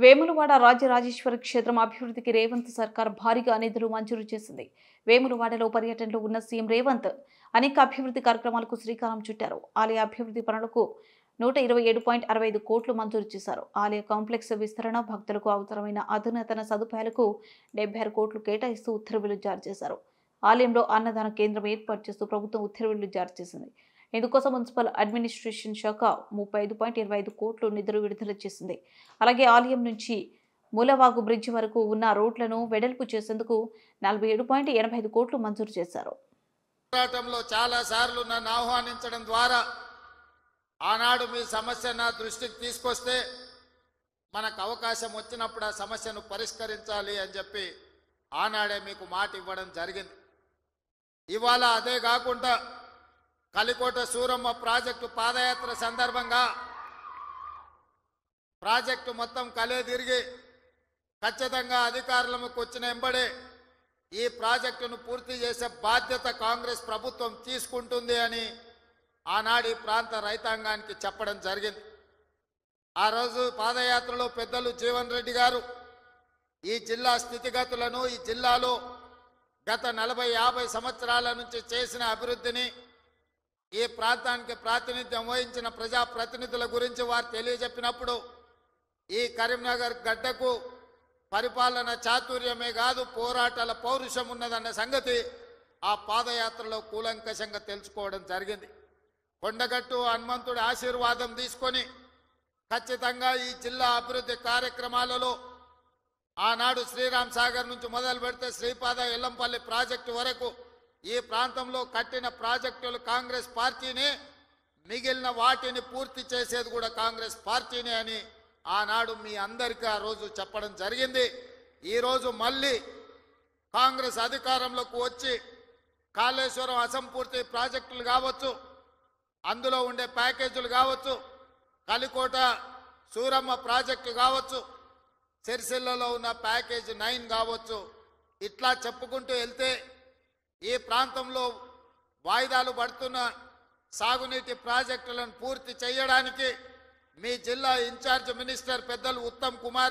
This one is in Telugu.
వేములవాడ రాజరాజేశ్వరి క్షేత్రం అభివృద్ధికి రేవంత్ సర్కార్ భారీగా నిధులు మంజూరు చేసింది. వేములవాడలో పర్యటనలో ఉన్న సీఎం రేవంత్ అనేక అభివృద్ధి కార్యక్రమాలకు శ్రీకారం చుట్టారు. ఆలయ అభివృద్ధి పనులకు 127.65 కోట్లు మంజూరు చేశారు. ఆలయ కాంప్లెక్స్ విస్తరణ, భక్తులకు అవసరమైన అధునాతన సదుపాయాలకు 76 కోట్లు కేటాయిస్తూ ఉత్తర్వులు జారీ చేశారు. ఆలయంలో అన్నదాన కేంద్రం ఏర్పాటు చేస్తూ ప్రభుత్వం ఉత్తర్వులు జారీ చేసింది. ఇందుకోసం మున్సిపల్ అడ్మినిస్ట్రేషన్ శాఖ 35.25 కోట్లు నిధులు విడుదల చేసింది. అలాగే ఆలయం నుంచి మూలవాగు బ్రిడ్జి వరకు ఉన్న రోడ్లను వెడల్పు చేసేందుకు 47.85 కోట్లు మంజూరు చేశారు. పోరాటంలో చాలా సార్లు నన్ను ఆహ్వానించడం ద్వారా ఆనాడు మీ సమస్య నా దృష్టికి తీసుకొస్తే మనకు అవకాశం వచ్చినప్పుడు ఆ సమస్యను పరిష్కరించాలి అని చెప్పి ఆనాడే మీకు మాట ఇవ్వడం జరిగింది. ఇవాళ అదే కాకుండా కలికోట సూరమ్మ ప్రాజెక్టు పాదయాత్ర సందర్భంగా ప్రాజెక్టు మొత్తం కలే తిరిగి ఖచ్చితంగా అధికారులకు వచ్చిన వెంబడే ఈ ప్రాజెక్టును పూర్తి చేసే బాధ్యత కాంగ్రెస్ ప్రభుత్వం తీసుకుంటుంది అని ఆనాడు ఈ ప్రాంత రైతాంగానికి చెప్పడం జరిగింది. ఆ రోజు పాదయాత్రలో పెద్దలు జీవన్ రెడ్డి గారు ఈ జిల్లా స్థితిగతులను, ఈ జిల్లాలో గత 40-50 సంవత్సరాల నుంచి చేసిన అభివృద్ధిని, ఈ ప్రాంతానికి ప్రాతినిధ్యం వహించిన ప్రజాప్రతినిధుల గురించి వారు తెలియజెప్పినప్పుడు ఈ కరీంనగర్ గడ్డకు పరిపాలన చాతుర్యమే కాదు పోరాటాల పౌరుషం ఉన్నదన్న సంగతి ఆ పాదయాత్రలో కూలంకషంగా తెలుసుకోవడం జరిగింది. కొండగట్టు హనుమంతుడి ఆశీర్వాదం తీసుకొని ఖచ్చితంగా ఈ జిల్లా అభివృద్ధి కార్యక్రమాలలో ఆనాడు శ్రీరామ్ సాగర్ నుంచి మొదలు పెడితే శ్రీపాద ఎల్లంపల్లి ప్రాజెక్టు వరకు ఈ ప్రాంతంలో కట్టిన ప్రాజెక్టులు కాంగ్రెస్ పార్టీనే, మిగిలిన వాటిని పూర్తి చేసేది కూడా కాంగ్రెస్ పార్టీనే అని ఆనాడు మీ అందరికీ ఆ రోజు చెప్పడం జరిగింది. ఈరోజు మళ్ళీ కాంగ్రెస్ అధికారంలోకి వచ్చి కాళేశ్వరం అసంపూర్తి ప్రాజెక్టులు కావచ్చు, అందులో ఉండే ప్యాకేజీలు కావచ్చు, కలికోట సూరమ్మ ప్రాజెక్టు కావచ్చు, సిరిసిల్లలో ఉన్న ప్యాకేజ్ 9 కావచ్చు, ఇట్లా చెప్పుకుంటూ వెళ్తే ఈ ప్రాంతంలో వాయిదాలు పడుతున్న సాగునీటి ప్రాజెక్టులను పూర్తి చేయడానికి మీ జిల్లా ఇన్ఛార్జ్ మినిస్టర్ పెద్దలు ఉత్తమ్ కుమార్